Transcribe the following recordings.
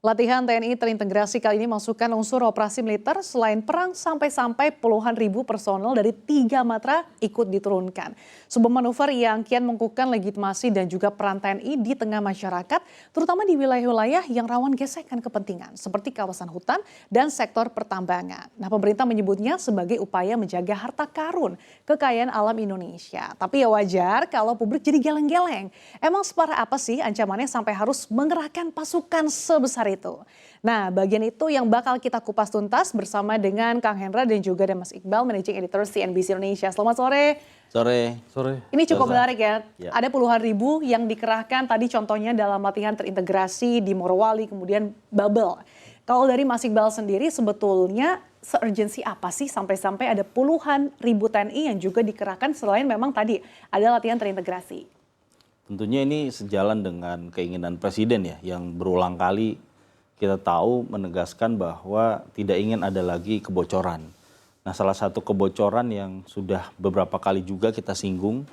Latihan TNI terintegrasi kali ini masukkan unsur operasi militer selain perang sampai-sampai puluhan ribu personel dari 3 matra ikut diturunkan. Sebuah manuver yang kian mengukuhkan legitimasi dan juga peran TNI di tengah masyarakat, terutama di wilayah-wilayah yang rawan gesekan kepentingan seperti kawasan hutan dan sektor pertambangan. Nah, pemerintah menyebutnya sebagai upaya menjaga harta karun kekayaan alam Indonesia. Tapi ya wajar kalau publik jadi geleng-geleng. Emang separah apa sih ancamannya sampai harus mengerahkan pasukan sebesar itu? Nah, bagian itu yang bakal kita kupas tuntas bersama dengan Kang Hendra dan juga ada Mas Iqbal, Managing Editor CNBC Indonesia. Selamat sore. Sore. Ini cukup menarik ya. Ya. Ada puluhan ribu yang dikerahkan tadi contohnya dalam latihan terintegrasi di Morowali, kemudian Babel. Kalau dari Mas Iqbal sendiri sebetulnya se-urgensi apa sih sampai-sampai ada puluhan ribu TNI yang juga dikerahkan selain memang tadi ada latihan terintegrasi? Tentunya ini sejalan dengan keinginan Presiden ya, yang berulang kali kita tahu menegaskan bahwa tidak ingin ada lagi kebocoran. Nah, salah satu kebocoran yang sudah beberapa kali juga kita singgung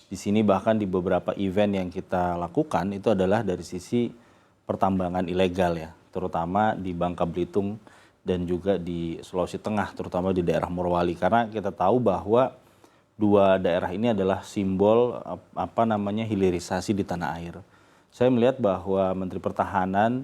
di sini, bahkan di beberapa event yang kita lakukan, itu adalah dari sisi pertambangan ilegal ya, terutama di Bangka Belitung dan juga di Sulawesi Tengah, terutama di daerah Morowali. Karena kita tahu bahwa dua daerah ini adalah simbol hilirisasi di tanah air. Saya melihat bahwa Menteri Pertahanan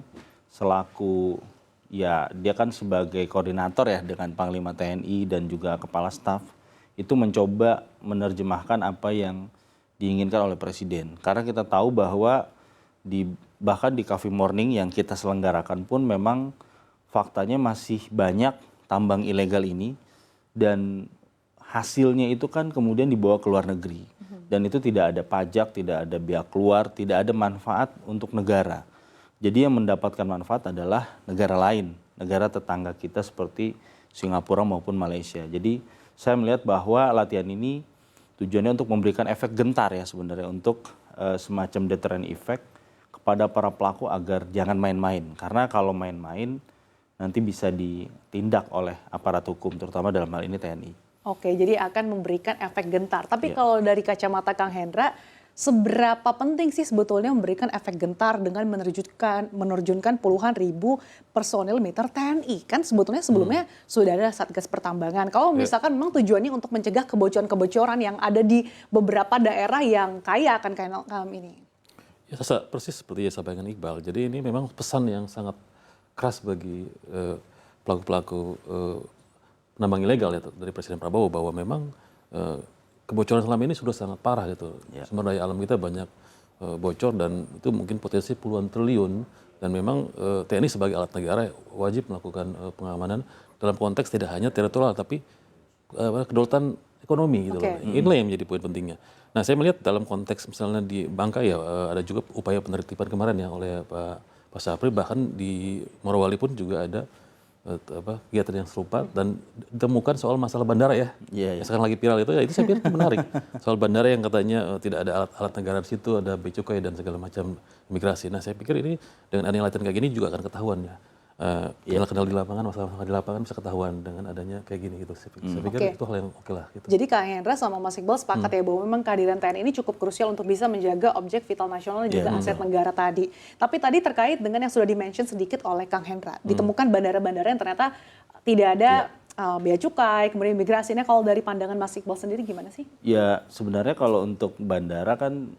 selaku ya dia kan sebagai koordinator ya dengan Panglima TNI dan juga Kepala Staf itu mencoba menerjemahkan apa yang diinginkan oleh Presiden. Karena kita tahu bahwa bahkan di Coffee Morning yang kita selenggarakan pun memang faktanya masih banyak tambang ilegal ini dan hasilnya itu kan kemudian dibawa ke luar negeri. Dan itu tidak ada pajak, tidak ada biaya keluar, tidak ada manfaat untuk negara. Jadi yang mendapatkan manfaat adalah negara lain, negara tetangga kita seperti Singapura maupun Malaysia. Jadi saya melihat bahwa latihan ini tujuannya untuk memberikan efek gentar ya sebenarnya, untuk semacam deterrent effect kepada para pelaku agar jangan main-main. Karena kalau main-main nanti bisa ditindak oleh aparat hukum, terutama dalam hal ini TNI. Oke, jadi akan memberikan efek gentar. Tapi kalau dari kacamata Kang Hendra, seberapa penting sih sebetulnya memberikan efek gentar dengan menerjunkan puluhan ribu personil militer TNI? Kan sebetulnya sebelumnya sudah ada Satgas Pertambangan. Kalau misalkan memang tujuannya untuk mencegah kebocoran-kebocoran yang ada di beberapa daerah yang kaya akan kekayaan alam ini. Ya, persis seperti yang sampaikan Iqbal. Jadi ini memang pesan yang sangat keras bagi pelaku-pelaku penambang ilegal ya, dari Presiden Prabowo, bahwa memang kebocoran selama ini sudah sangat parah gitu. Sumber daya alam kita banyak bocor dan itu mungkin potensi puluhan triliun, dan memang TNI sebagai alat negara wajib melakukan pengamanan dalam konteks tidak hanya teritorial tapi kedaulatan ekonomi gitu loh. Inilah yang menjadi poin pentingnya. Nah, saya melihat dalam konteks misalnya di Bangka ya ada juga upaya penertiban kemarin ya oleh Pak Sapri, bahkan di Morowali pun juga ada kegiatan yang serupa dan ditemukan soal masalah bandara ya. Yang sekarang lagi viral itu saya pikir menarik. Soal bandara yang katanya tidak ada alat negara di situ, ada bea cukai dan segala macam imigrasi. Nah, saya pikir ini dengan adanya latihan kayak gini juga akan ketahuan ya. Kendala di lapangan, masalah di lapangan bisa ketahuan dengan adanya kayak gini gitu. Saya pikir itu hal yang oke lah gitu. Jadi Kang Hendra sama Mas Iqbal sepakat ya bahwa memang kehadiran TNI ini cukup krusial untuk bisa menjaga objek vital nasional dan juga aset negara tadi. Tapi tadi terkait dengan yang sudah di-mention sedikit oleh Kang Hendra, ditemukan bandara-bandara yang ternyata tidak ada bea cukai, kemudian imigrasi. Nah, kalau dari pandangan Mas Iqbal sendiri gimana sih? Ya, sebenarnya kalau untuk bandara kan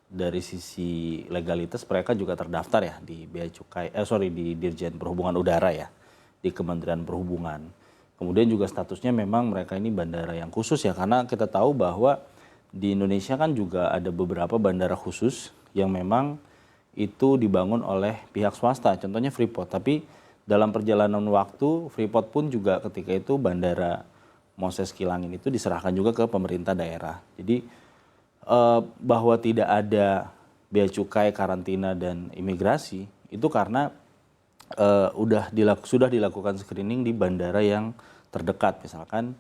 dari sisi legalitas mereka juga terdaftar ya di bea cukai, di Dirjen Perhubungan Udara ya, di Kementerian Perhubungan. Kemudian juga statusnya memang mereka ini bandara yang khusus ya, karena kita tahu bahwa di Indonesia kan juga ada beberapa bandara khusus yang memang itu dibangun oleh pihak swasta, contohnya Freeport. Tapi dalam perjalanan waktu Freeport pun juga ketika itu bandara Moses Kilangin itu diserahkan juga ke pemerintah daerah. Jadi bahwa tidak ada bea cukai, karantina dan imigrasi itu karena sudah dilakukan screening di bandara yang terdekat, misalkan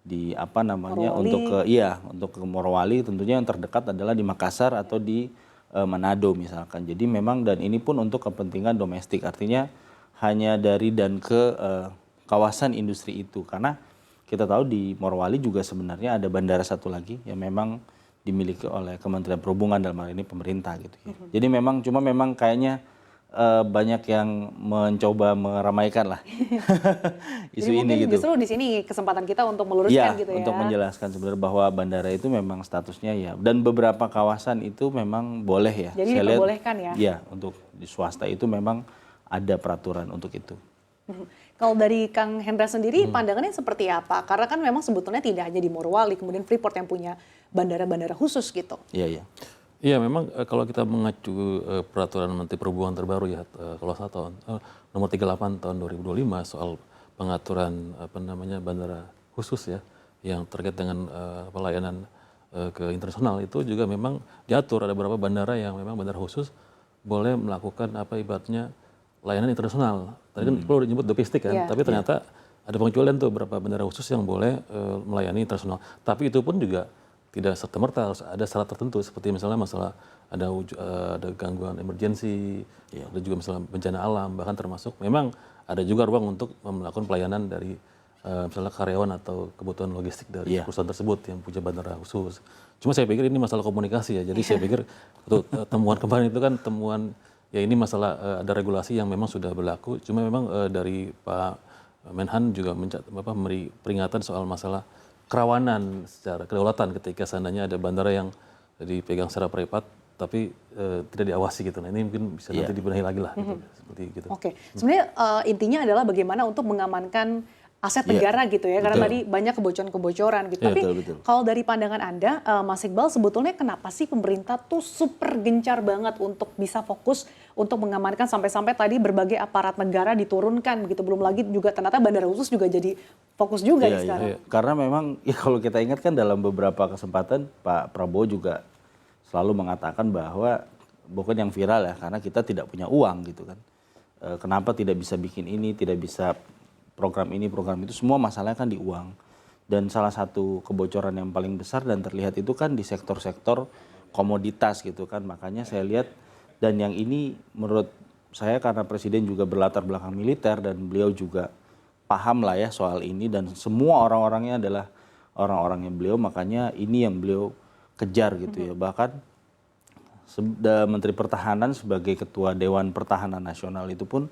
di Morowali. Untuk ke Morowali tentunya yang terdekat adalah di Makassar atau di Manado misalkan. Jadi memang, dan ini pun untuk kepentingan domestik, artinya hanya dari dan ke kawasan industri itu, karena kita tahu di Morowali juga sebenarnya ada bandara satu lagi yang memang dimiliki oleh Kementerian Perhubungan dalam hal ini pemerintah gitu ya. Jadi memang kayaknya banyak yang mencoba meramaikan lah isu Jadi ini mungkin gitu. justru di sini kesempatan kita untuk Ya, meluruskan gitu ya. untuk menjelaskan sebenarnya bahwa bandara itu memang statusnya ya, dan beberapa kawasan itu memang boleh ya. Jadi Saya lihat, diperbolehkan ya? Iya, untuk di swasta itu memang ada peraturan untuk itu. Kalau dari Kang Hendra sendiri pandangannya seperti apa? Karena kan memang sebetulnya tidak hanya di Morowali, kemudian Freeport yang punya bandara-bandara khusus gitu. Iya, iya. Iya, memang kalau kita mengacu peraturan Menteri Perhubungan terbaru ya, kalau saya tahun nomor 38 tahun 2025 soal pengaturan bandara khusus ya, yang terkait dengan pelayanan ke internasional, itu juga memang diatur ada beberapa bandara yang memang bandara khusus boleh melakukan ibaratnya layanan internasional. Tadi kan perlu disebut domestik kan, tapi ternyata ada pengecualian tuh beberapa bandara khusus yang boleh melayani internasional. Tapi itu pun juga tidak serta-merta, harus ada syarat tertentu, seperti misalnya masalah ada gangguan emergensi, ada juga misalnya bencana alam, bahkan termasuk memang ada juga ruang untuk melakukan pelayanan dari misalnya karyawan atau kebutuhan logistik dari perusahaan tersebut yang punya bandara khusus. Cuma saya pikir ini masalah komunikasi ya, jadi saya pikir temuan kemarin itu kan temuan ya ini masalah ada regulasi yang memang sudah berlaku, cuma memang dari Pak Menhan juga memberi peringatan soal masalah kerawanan secara kedaulatan ketika seandainya ada bandara yang dipegang secara privat tapi tidak diawasi gitu. Nah ini mungkin bisa nanti dibenahi lagi lah gitu, seperti gitu. Oke, sebenarnya intinya adalah bagaimana untuk mengamankan aset negara gitu ya, karena tadi banyak kebocoran-kebocoran gitu. Tapi betul. kalau dari pandangan Anda, Mas Iqbal, sebetulnya kenapa sih pemerintah tuh super gencar banget untuk bisa fokus untuk mengamankan sampai-sampai tadi berbagai aparat negara diturunkan gitu, belum lagi juga ternyata bandara khusus juga jadi fokus juga ya sekarang. Karena memang ya kalau kita ingat kan dalam beberapa kesempatan Pak Prabowo juga selalu mengatakan bahwa bukan yang viral ya, karena kita tidak punya uang gitu kan. Kenapa tidak bisa bikin ini, tidak bisa program ini, program itu, semua masalahnya kan di uang. Dan salah satu kebocoran yang paling besar dan terlihat itu kan di sektor-sektor komoditas gitu kan. Makanya saya lihat, dan yang ini menurut saya karena Presiden juga berlatar belakang militer dan beliau juga paham lah ya soal ini, dan semua orang-orangnya adalah orang-orangnya beliau, makanya ini yang beliau kejar gitu ya. Bahkan Menteri Pertahanan sebagai Ketua Dewan Pertahanan Nasional itu pun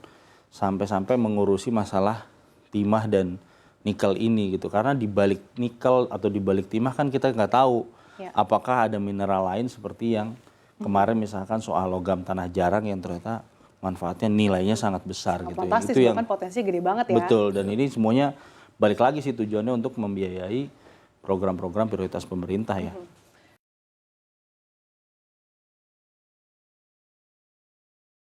sampai-sampai mengurusi masalah timah dan nikel ini gitu, karena di balik nikel atau di balik timah kan kita nggak tahu apakah ada mineral lain seperti yang kemarin misalkan soal logam tanah jarang yang ternyata manfaatnya nilainya sangat besar gitu. Fantastis, Itu yang bahkan potensinya gede banget ya. betul, dan ini semuanya balik lagi sih tujuannya untuk membiayai program-program prioritas pemerintah ya.